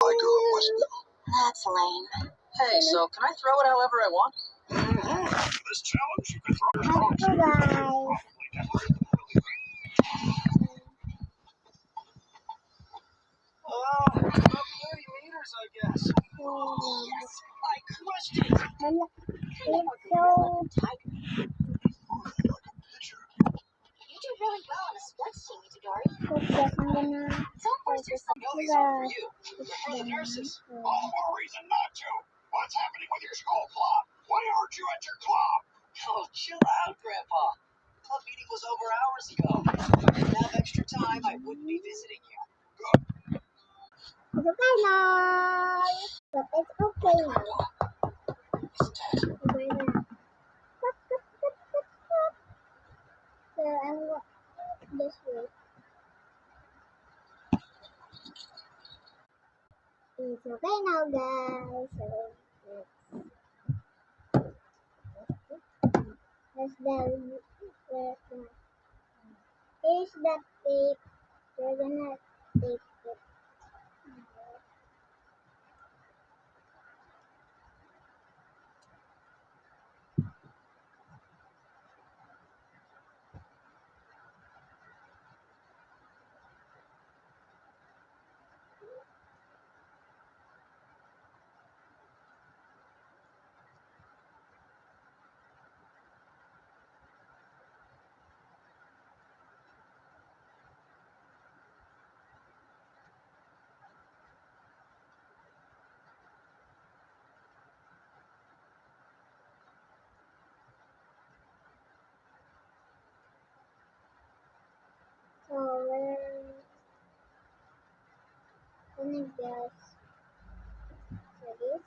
That's lame. Hey, so can I throw it however I want? This challenge, you can throw your Let's go, guys. about 30 meters, I guess. Yes, I crushed it. It's so You do really well on a sports team, Itadori. yes, I'm gonna Don't force yourself. No, these aren't for you. They're for the nurses. All the more reason not to. What's happening with your school club? Why aren't you at your club? Oh, chill out, Grandpa. Club meeting was over hours ago. If I didn't have extra time, I wouldn't be visiting you. It's okay now. But it's okay now. Okay na. So I'm this way. It's okay now, guys. So let's here's the tape. We're gonna tape it. So we're gonna guess. So this.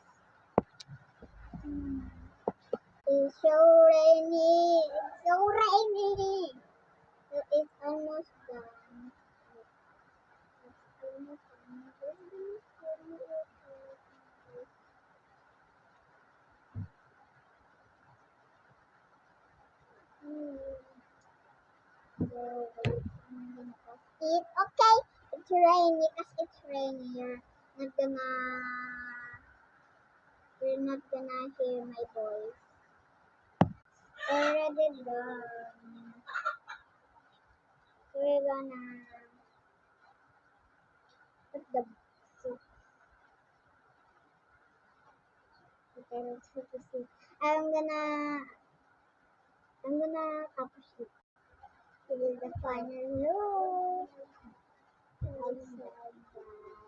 It's so rainy. It's so rainy. So it's almost done. It's almost It's okay. It's rainy because it's rainy. You're not gonna hear my voice. Already done. We're gonna put the soup. Okay, let's put the soup. I'm gonna publish it. This is the final look. I said that.